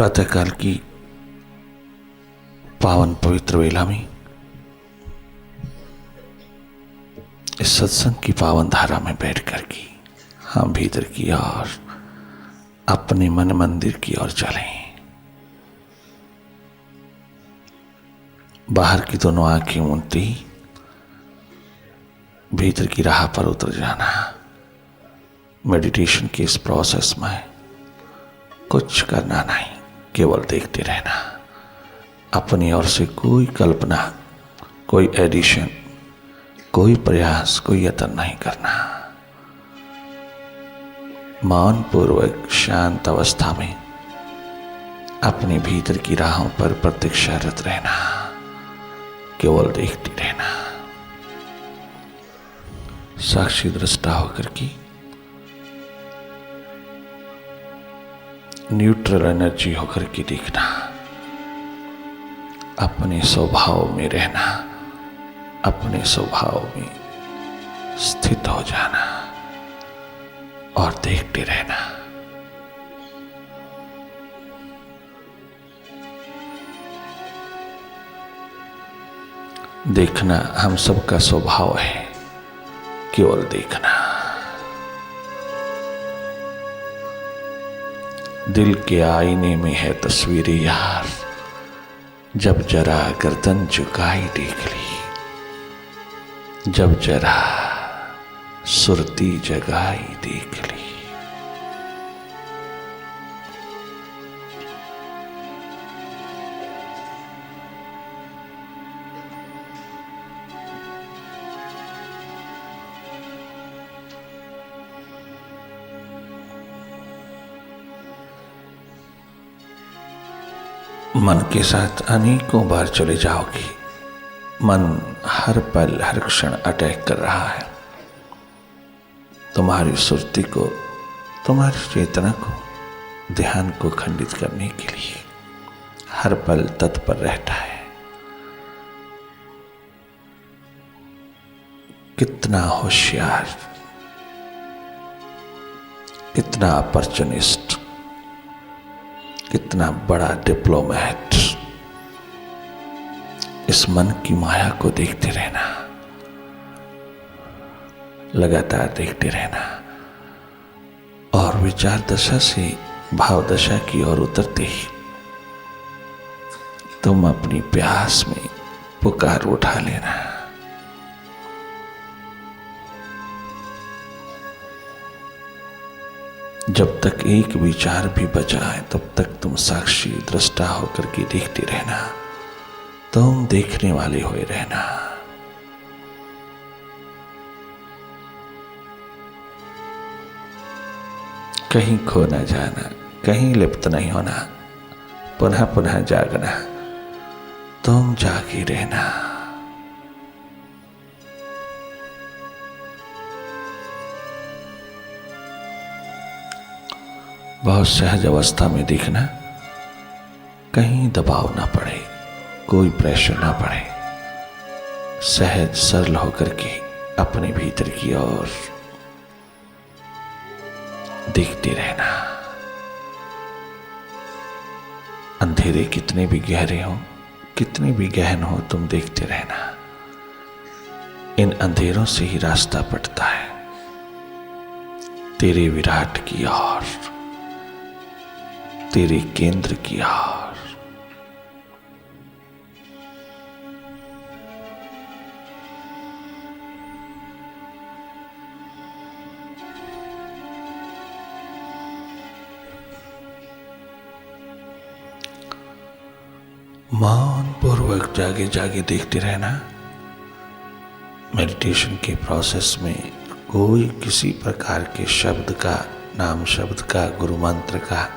प्रातःकाल की पावन पवित्र वेला में इस सत्संग की पावन धारा में बैठ कर के हम भीतर की ओर अपने मन मंदिर की ओर चलें। बाहर की दोनों आंखें मूंदती भीतर की राह पर उतर जाना। मेडिटेशन के इस प्रोसेस में कुछ करना नहीं, केवल देखते रहना। अपनी ओर से कोई कल्पना, कोई एडिशन, कोई प्रयास, कोई यत्न नहीं करना। मौन पूर्वक शांत अवस्था में अपने भीतर की राहों पर प्रतीक्षारत रहना, केवल देखते रहना। साक्षी दृष्टा होकर की न्यूट्रल एनर्जी होकर के देखना, अपने स्वभाव में रहना, अपने स्वभाव में स्थित हो जाना और देखते रहना। देखना हम सबका स्वभाव है, केवल देखना। दिल के आईने में है तस्वीरें यार, जब जरा गर्दन झुकाई देख ली, जब जरा सुरती जगाई देख ली। मन के साथ अनेकों बार चले जाओगे। मन हर पल हर क्षण अटैक कर रहा है तुम्हारी सुरती को, तुम्हारी चेतना को, ध्यान को खंडित करने के लिए हर पल तत्पर रहता है। कितना होशियार, कितना अपॉर्चुनिस्ट, कितना बड़ा डिप्लोमेट। इस मन की माया को देखते रहना, लगातार देखते रहना और विचार दशा से भाव दशा की ओर उतरते ही तुम अपनी प्यास में पुकार उठा लेना। जब तक एक विचार भी बचा है तब तक तुम साक्षी दृष्टा होकर के देखते रहना, तुम देखने वाले हुए रहना। कहीं खो न जाना, कहीं लिप्त नहीं होना, पुनः पुनः जागना, तुम जागे रहना। बहुत सहज अवस्था में दिखना, कहीं दबाव ना पड़े, कोई प्रेशर ना पड़े। सहज सरल होकर के अपने भीतर की ओर देखते रहना। अंधेरे कितने भी गहरे हो, कितने भी गहन हो, तुम देखते रहना। इन अंधेरों से ही रास्ता पड़ता है तेरे विराट की ओर, तेरे केंद्र की ओर। मौन पूर्वक जागे जागे देखते रहना। मेडिटेशन के प्रोसेस में कोई किसी प्रकार के शब्द का, नाम शब्द का, गुरु मंत्र का,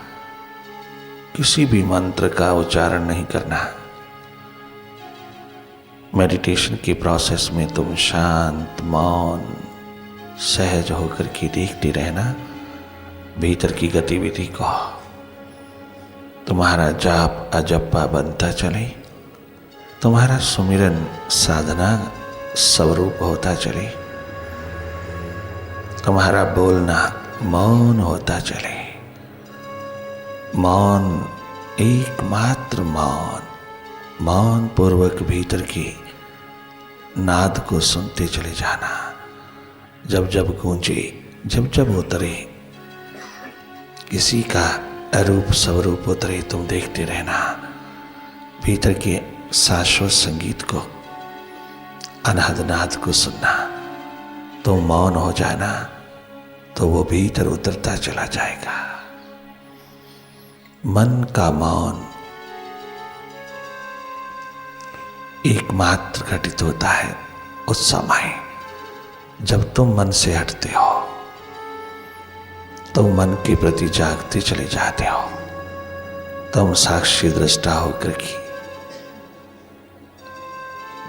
किसी भी मंत्र का उच्चारण नहीं करना। मेडिटेशन के प्रोसेस में तुम शांत, मौन, सहज होकर के देखते रहना भीतर की गतिविधि को। तुम्हारा जाप अजप्पा बनता चले, तुम्हारा सुमिरन साधना स्वरूप होता चले, तुम्हारा बोलना मौन होता चले। मौन एकमात्र मौन, मौन पूर्वक भीतर के नाद को सुनते चले जाना। जब जब गूंजे, जब जब उतरे, किसी का अरूप स्वरूप उतरे, तुम देखते रहना। भीतर के शाश्वत संगीत को, अनहद नाद को सुनना। तो मौन हो जाना तो वो भीतर उतरता चला जाएगा। मन का मौन एकमात्र घटित होता है उस समय जब तुम मन से हटते हो, तुम मन के प्रति जागते चले जाते हो, तुम साक्षी दृष्टा होकर की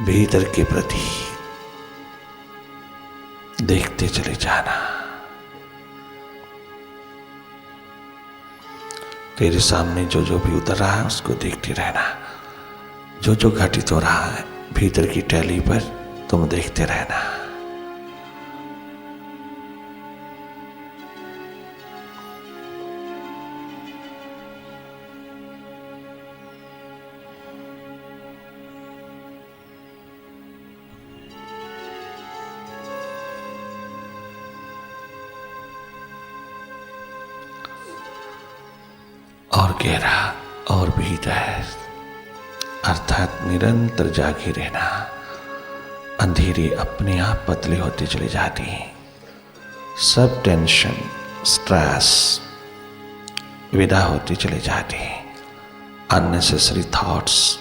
भीतर के प्रति देखते चले जाना। तेरे सामने जो जो भी उतर रहा है उसको देखते रहना। जो जो घटित हो रहा है भीतर की टैली पर तुम देखते रहना। और गहरा और भीतर, अर्थात निरंतर जागे रहना। अंधेरे अपने आप पतले होते चले जाते हैं। सब टेंशन, स्ट्रेस विदा होते चले जाते हैं। अननेसेसरी थॉट्स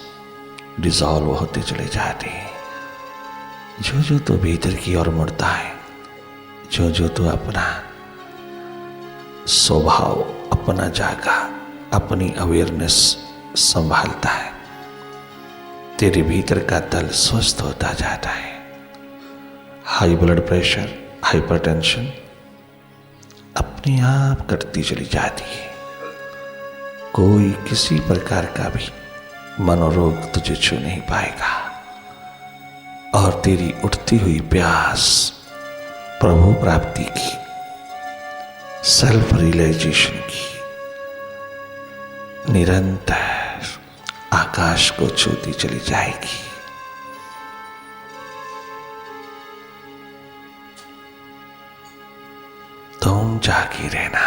डिसॉल्व होते चले जाते हैं। जो जो तो भीतर की ओर मुड़ता है, जो जो तो अपना स्वभाव, अपना जागा, अपनी अवेयरनेस संभालता है, तेरे भीतर का तल स्वस्थ होता जाता है। हाई ब्लड प्रेशर, हाइपरटेंशन अपने आप कटती चली जाती है। कोई किसी प्रकार का भी मनोरोग तुझे छू नहीं पाएगा। और तेरी उठती हुई प्यास प्रभु प्राप्ति की, सेल्फ रियलाइजेशन की, निरंतर आकाश को छूती चली जाएगी। तुम जागी रहना।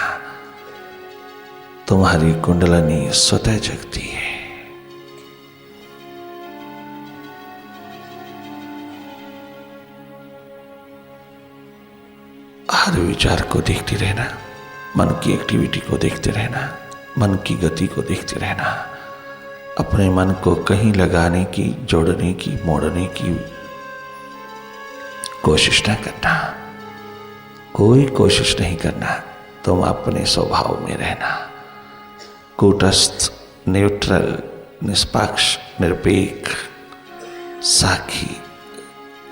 तुम्हारी कुंडलनी स्वतः जगती है। हर विचार को देखते रहना, मन की एक्टिविटी को देखते रहना, मन की गति को देखते रहना। अपने मन को कहीं लगाने की, जोड़ने की, मोड़ने की कोशिश न करना। कोई कोशिश नहीं करना। तुम अपने स्वभाव में रहना। कूटस्थ, न्यूट्रल, निष्पक्ष, निरपेक्ष, साक्षी,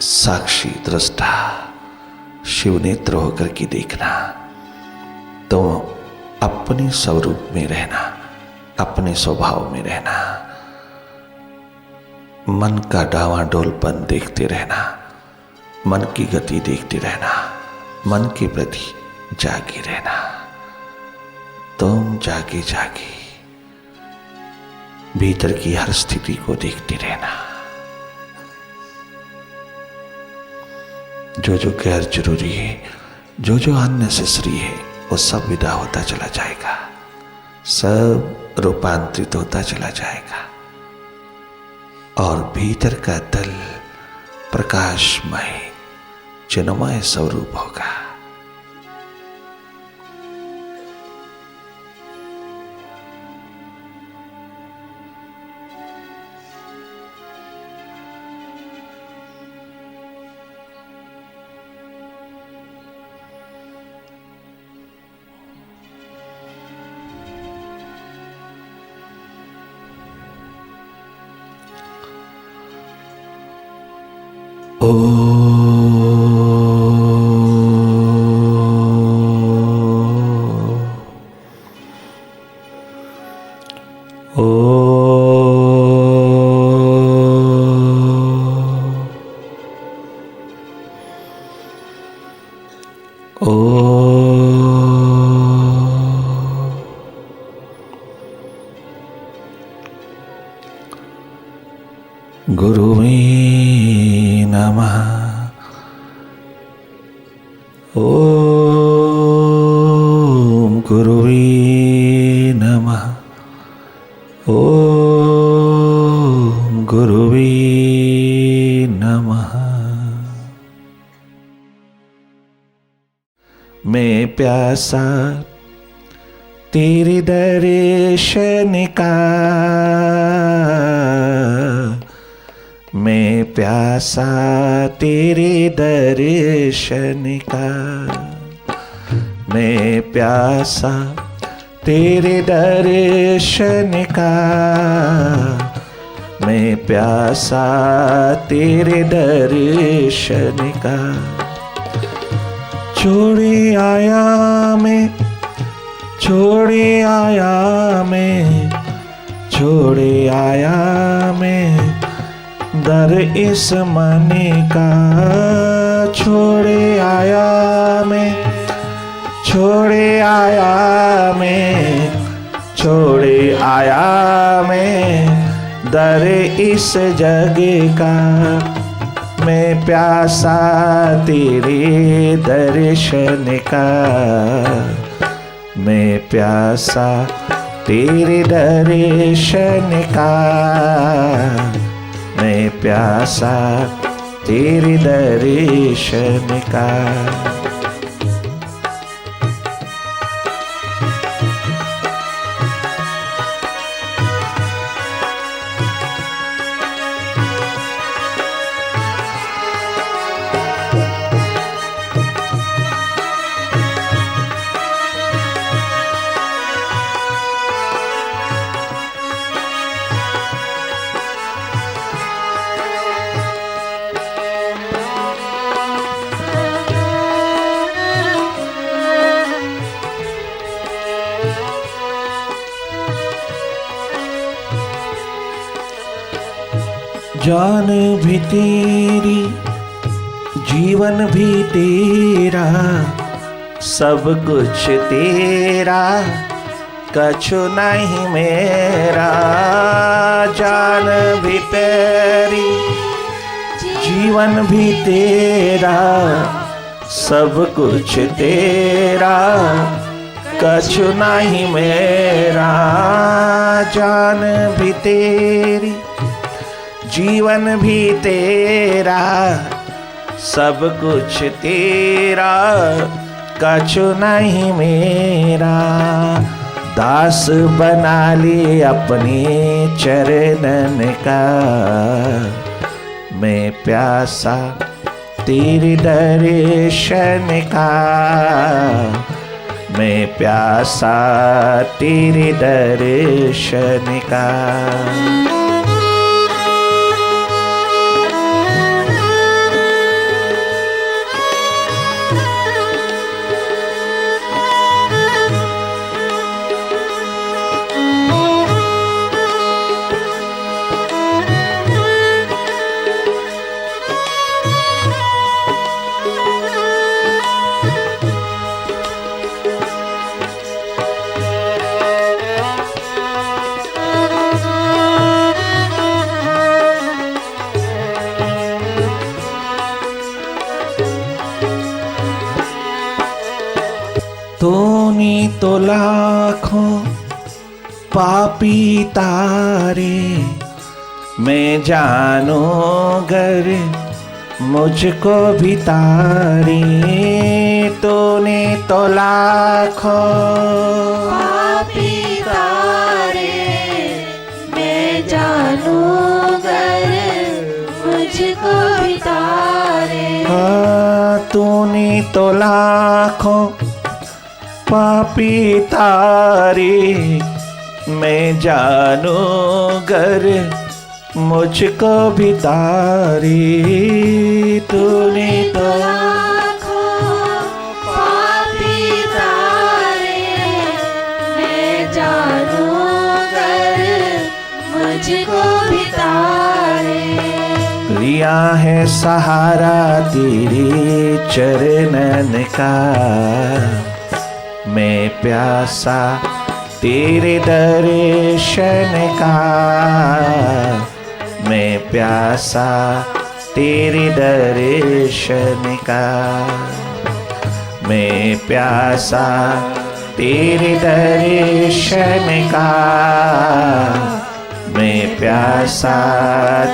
साक्षी दृष्टा, शिव नेत्र होकर के देखना। तुम अपने स्वरूप में रहना, अपने स्वभाव में रहना। मन का डावाडोलपन देखते रहना, मन की गति देखते रहना, मन के प्रति जागे रहना। तुम जागे जागे भीतर की हर स्थिति को देखते रहना। जो जो गैर जरूरी है, जो जो अननेसेसरी है, वो सब विदा होता चला जाएगा। सब रूपांतरित होता चला जाएगा और भीतर का तल प्रकाशमय, चिन्मय स्वरूप होगा। ओ गुरुवे नमः। ओम गुरुवे नमः। मैं प्यासा तेरे दर्शन का, मैं प्यासा तेरे दर्शन का, मैं प्यासा तेरे दर्शन का, मैं प्यासा तेरे दर्शन का। छोड़े आया मैं, छोड़े आया मैं, छोड़े आया मैं दर इस मन का। छोड़े आया मैं, छोड़े आया मैं, छोड़े आया मैं दर इस जग का। मैं प्यासा तेरे दर्शन का, मैं प्यासा तेरे दर्शन का, मैं प्यासा तेरे दर्शन का। जान भी तेरी, जीवन भी तेरा, सब कुछ तेरा, कछु नहीं मेरा। जान भी तेरी, जीवन भी तेरा, सब कुछ तेरा, कछु नहीं मेरा। जान भी तेरी, जीवन भी तेरा, सब कुछ तेरा, कछु नहीं मेरा। दास बना ले अपने चरणन का, मैं प्यासा तेरे दर्शन का, मैं प्यासा तेरे दर्शन का। तूने तो लाखों पापी तारे, मैं जानू गर मुझको भी तारे। तूने तो लाखों पापी तारे, मैं जानू गर मुझको भी तारे। हाँ, तूने तो लाखों पापी तारे, मैं जानू गर मुझको भी तारे। तूने तो लाखों पापी तारे, मैं जानू गर मुझको भी तारे। लिया है सहारा तेरे चरणन का, मैं प्यासा तेरे दर्शन का, मैं प्यासा तेरे दर्शन का, मैं प्यासा तेरे दर्शन का, मैं प्यासा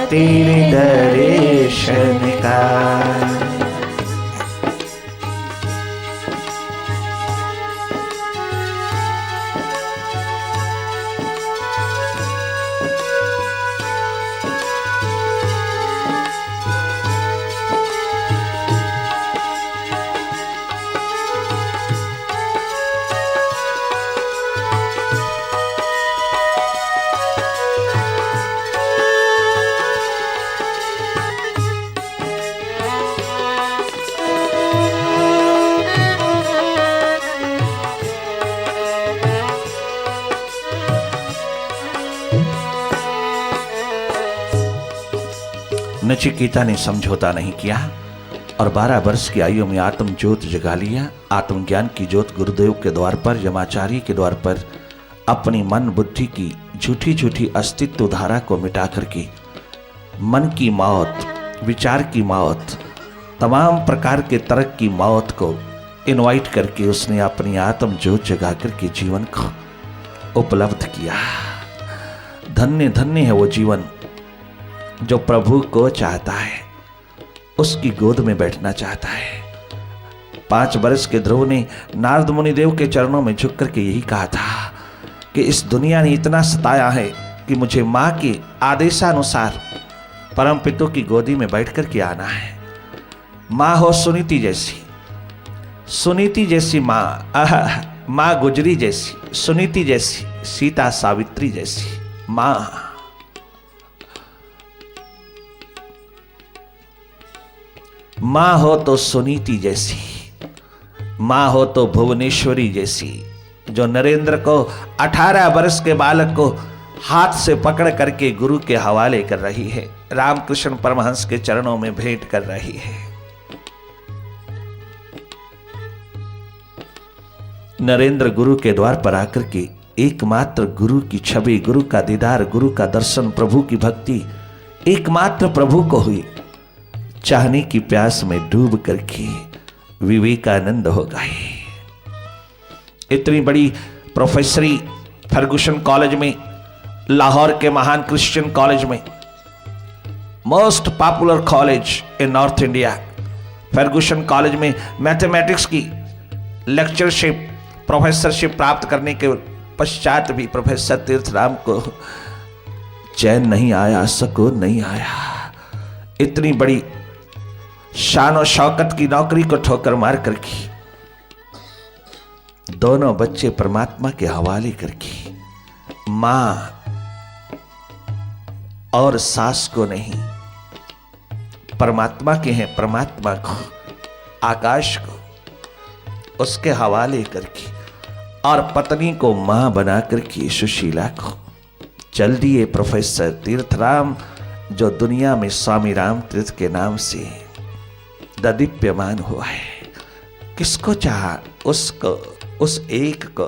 तेरे दर्शन का। नचिकेता ने समझौता नहीं किया और 12 वर्ष की आयु में आत्म ज्योत जगा लिया। आत्मज्ञान की ज्योत गुरुदेव के द्वार पर, यमाचार्य के द्वार पर अपनी मन बुद्धि की झूठी झूठी अस्तित्व धारा को मिटा करके मन की मौत, विचार की मौत, तमाम प्रकार के तर्क की मौत को इनवाइट करके उसने अपनी आत्म ज्योत जगा करके जीवन को उपलब्ध किया। धन्य धन्य है वो जीवन जो प्रभु को चाहता है, उसकी गोद में बैठना चाहता है। 5 वर्ष के ध्रुव ने नारद मुनि देव के चरणों में झुक करके यही कहा था कि इस दुनिया ने इतना सताया है कि मुझे माँ के आदेशानुसार परम पिता की गोदी में बैठ कर के आना है। माँ हो सुनीति जैसी, सुनीति जैसी माँ, माँ गुजरी जैसी, सुनीति जैसी, सीता सावित्री जैसी माँ। माँ हो तो सुनीति जैसी, माँ हो तो भुवनेश्वरी जैसी, जो नरेंद्र को 18 वर्ष के बालक को हाथ से पकड़ करके गुरु के हवाले कर रही है, रामकृष्ण परमहंस के चरणों में भेंट कर रही है। नरेंद्र गुरु के द्वार पर आकर के एकमात्र गुरु की छवि, गुरु का दीदार, गुरु का दर्शन, प्रभु की भक्ति एकमात्र प्रभु को हुई। चाहने की प्यास में डूब करके विवेकानंद हो गए। इतनी बड़ी प्रोफेसरी फर्गुसन कॉलेज में, लाहौर के महान क्रिश्चियन कॉलेज में, most popular college in north India, Ferguson college में मैथमेटिक्स की लेक्चरशिप, प्रोफेसरशिप प्राप्त करने के पश्चात भी प्रोफेसर तीर्थराम को चैन नहीं आया, सुकून नहीं आया। इतनी बड़ी शान और शौकत की नौकरी को ठोकर मार करके दोनों बच्चे परमात्मा के हवाले करके, मां और सास को नहीं, परमात्मा के हैं, परमात्मा को, आकाश को उसके हवाले करके, और पत्नी को मां बना करके सुशीला को चल दिए प्रोफेसर तीर्थराम, जो दुनिया में स्वामी राम तीर्थ के नाम से दीप्यमान हुआ है। किसको चाहा? उसको, उस एक को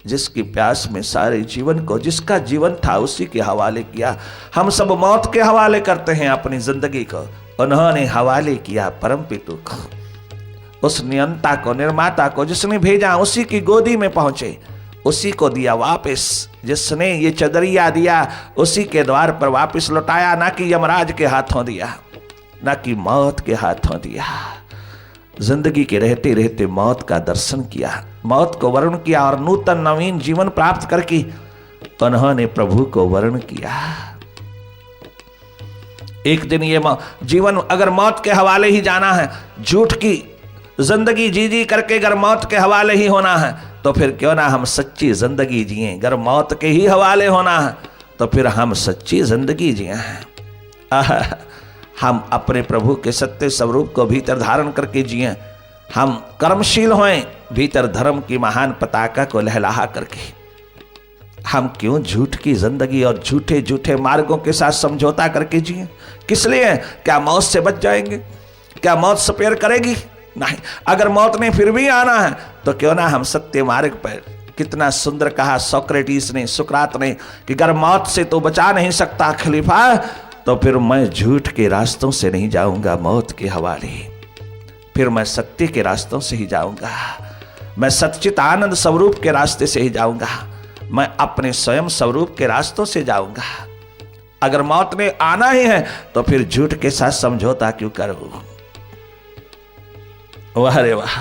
जिसकी प्यास में सारे जीवन को, जिसका जीवन था उसी के हवाले किया। हम सब मौत के हवाले करते हैं अपनी जिंदगी को, उन्होंने हवाले किया परम पिता को, उस नियंता को, निर्माता को, जिसने भेजा उसी की गोदी में पहुंचे, उसी को दिया वापस, जिसने ये चदरिया दिया उसी के द्वार पर वापस लौटाया, ना कि यमराज के हाथों दिया, ना कि मौत के हाथों दिया। जिंदगी के रहते रहते मौत का दर्शन किया, मौत को वर्ण किया और नूतन नवीन जीवन प्राप्त करके उन्होंने प्रभु को वर्ण किया। एक दिन ये जीवन अगर मौत के हवाले ही जाना है, झूठ की जिंदगी जी जी करके अगर मौत के हवाले ही होना है, तो फिर क्यों ना हम सच्ची जिंदगी जिए। अगर मौत के ही हवाले होना है तो फिर हम सच्ची जिंदगी जिए हैं। हम अपने प्रभु के सत्य स्वरूप को भीतर धारण करके जिए, हम कर्मशील होएं, भीतर धर्म की महान पताका को लहलहा करके। हम क्यों झूठ की जिंदगी और झूठे झूठे मार्गों के साथ समझौता करके जिए? किस लिए? क्या मौत से बच जाएंगे? क्या मौत स्पेयर करेगी? नहीं। अगर मौत ने फिर भी आना है तो क्यों ना हम सत्य मार्ग पर, कितना सुंदर कहा सोक्रेटिस ने, सुकरात ने, कि अगर मौत से तो बचा नहीं सकता खलीफा, तो फिर मैं झूठ के रास्तों से नहीं जाऊंगा मौत के हवाले, फिर मैं सत्य के रास्तों से ही जाऊंगा। मैं सच्चित आनंद स्वरूप के रास्ते से ही जाऊंगा, मैं अपने स्वयं स्वरूप के रास्तों से जाऊंगा। अगर मौत ने आना ही है तो फिर झूठ के साथ समझौता क्यों करूं? वाह रे वाह,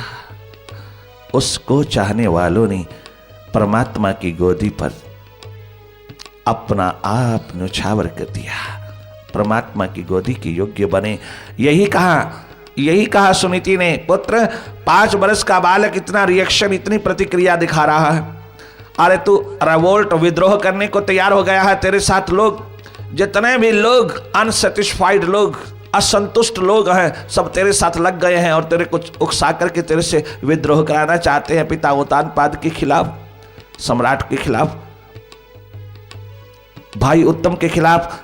उसको चाहने वालों ने परमात्मा की गोदी पर अपना आप न्यौछावर कर दिया, परमात्मा की गोदी के योग्य बने। यही कहा सुनीति ने, पुत्र 5 वर्ष का बालक इतना रिएक्शन, इतनी प्रतिक्रिया दिखा रहा है, अरे तू रिवोल्ट विद्रोह करने को तैयार हो गया है। तेरे साथ लोग, जितने भी लोग अनसेटिस्फाइड लोग, असंतुष्ट लोग हैं, सब तेरे साथ लग गए हैं और तेरे को उकसा करके तेरे से विद्रोह कराना चाहते हैं, पिता उत्तानपाद के खिलाफ, सम्राट के खिलाफ, भाई उत्तम के खिलाफ,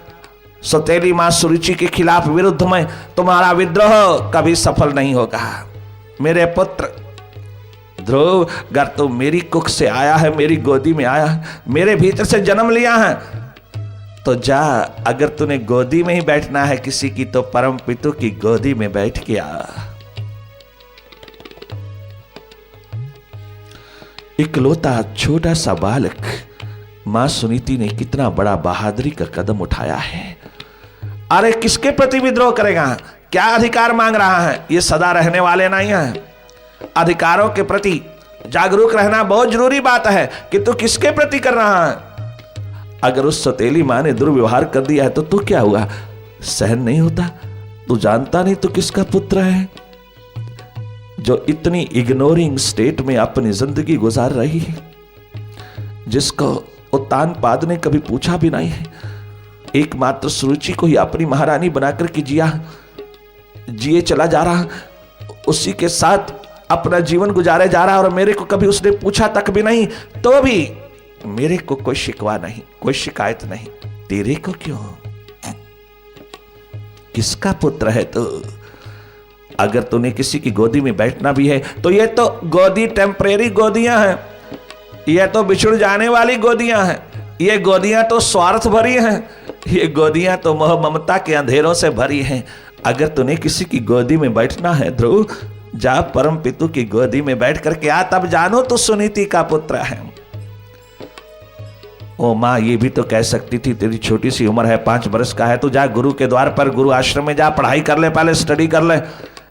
सौतेली मां सुरुचि के खिलाफ विरुद्ध में तुम्हारा विद्रोह कभी सफल नहीं होगा। मेरे पुत्र ध्रुव, अगर तू मेरी कुख से आया है, मेरी गोदी में आया है, मेरे भीतर से जन्म लिया है, तो जा, अगर तूने गोदी में ही बैठना है किसी की, तो परम पितु की गोदी में बैठ के आ। इकलौता छोटा सा बालक, मां सुनीति ने कितना बड़ा बहादुरी का कदम उठाया है। अरे किसके प्रति विद्रोह करेगा? क्या अधिकार मांग रहा है? ये सदा रहने वाले नहीं हैं। अधिकारों के प्रति जागरूक रहना बहुत जरूरी बात है कि तू किसके प्रति कर रहा है। अगर उस सौतेली मां ने दुर्व्यवहार कर दिया है तो तू क्या हुआ? सहन नहीं होता? तू जानता नहीं तू किसका पुत्र है, जो इतनी इग्नोरिंग स्टेट में अपनी जिंदगी गुजार रही है, जिसको उत्तानपाद ने कभी पूछा भी नहीं है। एकमात्र सुरुचि को ही अपनी महारानी बनाकर के जिए चला जा रहा, उसी के साथ अपना जीवन गुजारे जा रहा, और मेरे को कभी उसने पूछा तक भी नहीं, तो भी मेरे को कोई शिकवा नहीं, कोई शिकायत नहीं। तेरे को क्यों? किसका पुत्र है तू? अगर तूने किसी की गोदी में बैठना भी है तो ये तो गोदी टेम्परेरी गोदियां हैं, ये तो बिछुड़ जाने वाली गोदियां हैं, ये गोदियां तो स्वार्थ भरी हैं, ये गोदियां तो मोह ममता के अंधेरों से भरी हैं। अगर तूने किसी की गोदी में बैठना है ध्रुव, जा परम पितु की गोदी में बैठ करके आ, तब जानो तो सुनीति का पुत्र है। ओ माँ, ये भी तो कह सकती थी तेरी छोटी सी उम्र है, 5 वर्ष का है, तू जा गुरु के द्वार पर, गुरु आश्रम में जा, पढ़ाई कर ले, पहले स्टडी कर ले,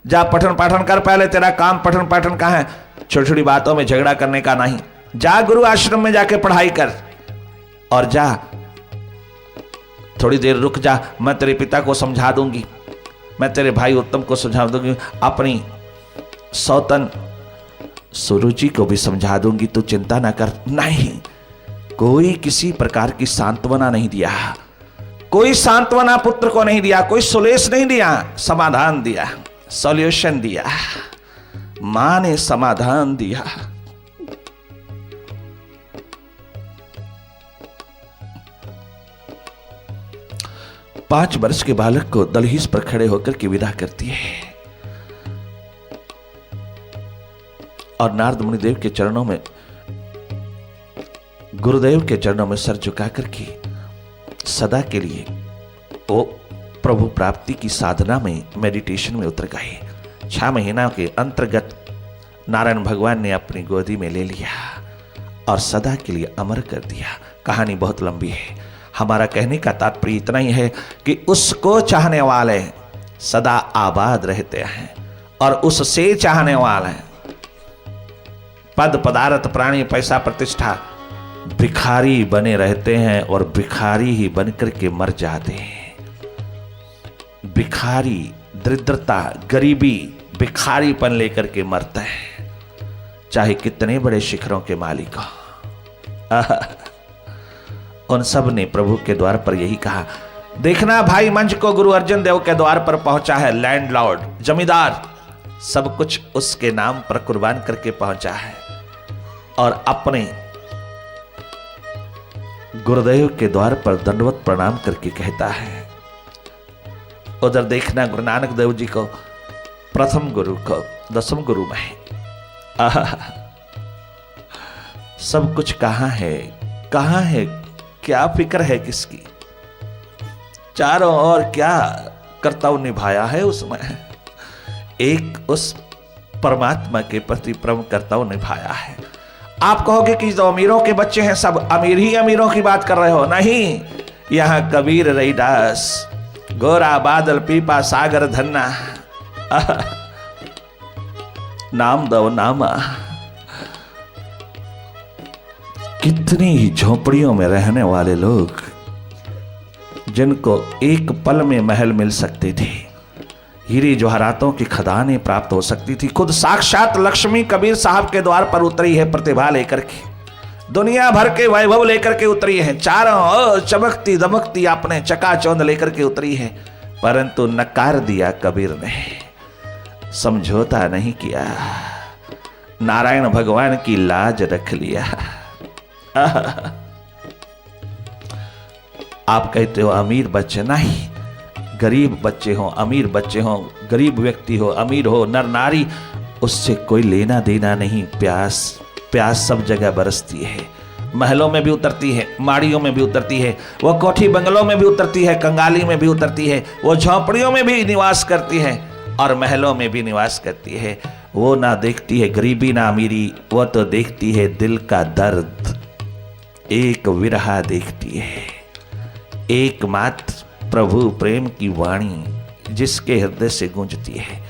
जा पठन पाठन कर, पहले तेरा काम पठन पाठन का है, छोटी छोटी बातों में झगड़ा करने का नहीं। जा गुरु आश्रम में जाके पढ़ाई कर, और जा थोड़ी देर रुक जा, मैं तेरे पिता को समझा दूंगी, मैं तेरे भाई उत्तम को समझा दूंगी, अपनी सौतन सुरुचि को भी समझा दूंगी, तू चिंता ना कर। नहीं, कोई किसी प्रकार की सांत्वना नहीं दिया, कोई सांत्वना पुत्र को नहीं दिया, कोई सुलेश नहीं दिया, समाधान दिया, सॉल्यूशन दिया, मां ने समाधान दिया। पांच वर्ष के बालक को दलहीस पर खड़े होकर के विदा करती है, और नारद मुनिदेव के चरणों में, गुरुदेव के चरणों में सर झुका करके सदा के लिए वो प्रभु प्राप्ति की साधना में, मेडिटेशन में उतर गए। 6 महीना के अंतर्गत नारायण भगवान ने अपनी गोदी में ले लिया और सदा के लिए अमर कर दिया। कहानी बहुत लंबी है, हमारा कहने का तात्पर्य इतना ही है कि उसको चाहने वाले सदा आबाद रहते हैं, और उससे चाहने वाले पद पदार्थ प्राणी पैसा प्रतिष्ठा भिखारी बने रहते हैं, और भिखारी ही बनकर के मर जाते हैं। भिखारी, दरिद्रता, गरीबी, भिखारीपन लेकर के मरता है, चाहे कितने बड़े शिखरों के मालिक हो। उन सब ने प्रभु के द्वार पर यही कहा। देखना भाई मंच को गुरु अर्जन देव के द्वार पर पहुंचा है, लैंडलॉर्ड, जमींदार, सब कुछ उसके नाम पर कुर्बान करके पहुंचा है, और अपने गुरुदेव के द्वार पर दंडवत प्रणाम करके कहता है। उधर देखना गुरु नानक देव जी को, प्रथम गुरु को, 10वें गुरु में सब कुछ कहां है, कहां है, क्या फिक्र है किसकी, चारों ओर क्या कर्तव्य निभाया है उसमें। एक उस परमात्मा के प्रति परम कर्तव्य निभाया है। आप कहोगे कि जो अमीरों के बच्चे हैं सब अमीर ही अमीरों की बात कर रहे हो, नहीं। यहां कबीर रैदास, गोरा बादल पीपा सागर धन्ना, नाम दो नामा, कितनी ही झोपड़ियों में रहने वाले लोग जिनको एक पल में महल मिल सकते थे, हीरे जवाहरातों की खदानें प्राप्त हो सकती थी। खुद साक्षात लक्ष्मी कबीर साहब के द्वार पर उतरी है प्रतिभा लेकर के, दुनिया भर के वैभव लेकर के उतरी है, चारों ओर चमकती दमकती अपने चकाचौंध लेकर के उतरी है, परंतु नकार दिया कबीर ने, समझौता नहीं किया, नारायण भगवान की लाज रख लिया। आप कहते हो अमीर बच्चे, नहीं, गरीब बच्चे हो, अमीर बच्चे हो, गरीब व्यक्ति हो, अमीर हो, नर नारी, उससे कोई लेना देना नहीं। प्यास सब जगह बरसती है, महलों में भी उतरती है, माड़ियों में भी उतरती है, वो कोठी बंगलों में भी उतरती है, कंगाली में भी उतरती है, वो झोंपड़ियों में भी निवास करती है और महलों में भी निवास करती है। वो ना देखती है गरीबी ना अमीरी, वो तो देखती है दिल का दर्द, एक विरहा देखती है, एकमात्र प्रभु प्रेम की वाणी जिसके हृदय से गूंजती है,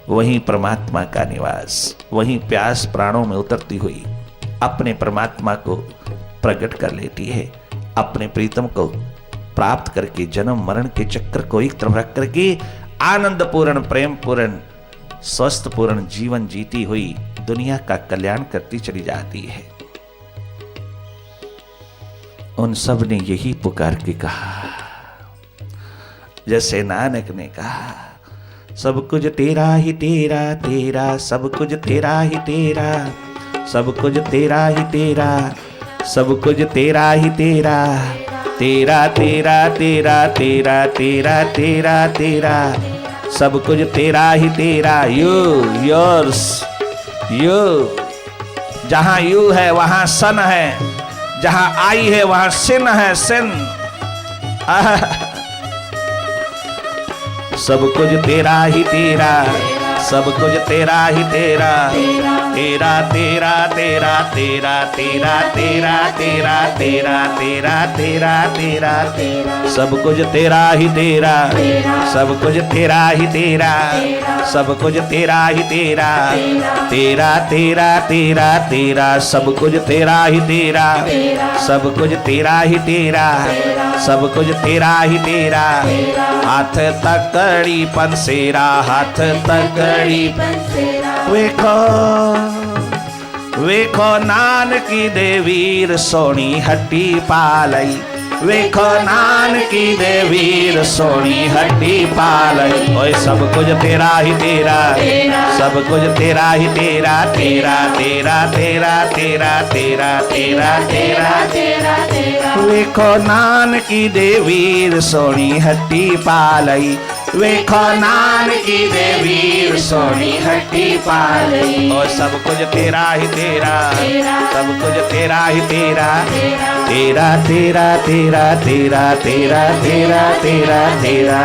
वहीं परमात्मा का निवास, वहीं प्यास प्राणों में उतरती हुई अपने परमात्मा को प्रकट कर लेती है। अपने प्रीतम को प्राप्त करके जन्म मरण के चक्र को एक तरफ रख करके आनंद पूर्ण, प्रेम पूर्ण, स्वस्थ पूर्ण जीवन जीती हुई दुनिया का कल्याण करती चली जाती है। उन सब ने यही पुकार के कहा, जैसे नानक ने कहा, सब कुछ तेरा ही तेरा, तेरा सब कुछ तेरा ही तेरा, सब कुछ तेरा ही तेरा, सब कुछ तेरा ही तेरा, तेरा तेरा तेरा तेरा तेरा तेरा तेरा, सब कुछ तेरा ही तेरा, यू योर्स यू। जहां यू है वहां सन है, जहां आई है वहां सिन है, सिन। सब कुछ तेरा ही तेरा, सब कुछ तेरा ही तेरा, तेरा तेरा तेरा तेरा तेरा तेरा तेरा तेरा तेरा तेरा तेरा, सब कुछ तेरा ही तेरा, सब कुछ तेरा ही तेरा, सब कुछ तेरा ही तेरा, तेरा तेरा तेरा तेरा, सब कुछ तेरा ही तेरा, सब कुछ तेरा ही तेरा, सब कुछ तेरा ही तेरा। हाथ तकड़ी पंसेरा, हाथ तकड़ी वेखो वेखो नानकी देवीर सोनी हट्टी पालई, वेखो नानकी देवीर सोनी हट्टी पालई। ओए सब कुछ तेरा ही तेरा, सब कुछ तेरा ही तेरा, तेरा तेरा तेरा तेरा तेरा तेरा तेरा तेरा। वेखो नानकी देवीर सोनी हट्टी पालई, वेखो नानकी देवीर सोनी हट्टी पालई। और सब कुछ तेरा ही तेरा, सब कुछ तेरा ही तेरा, तेरा तेरा तेरा तेरा तेरा तेरा तेरा तेरा।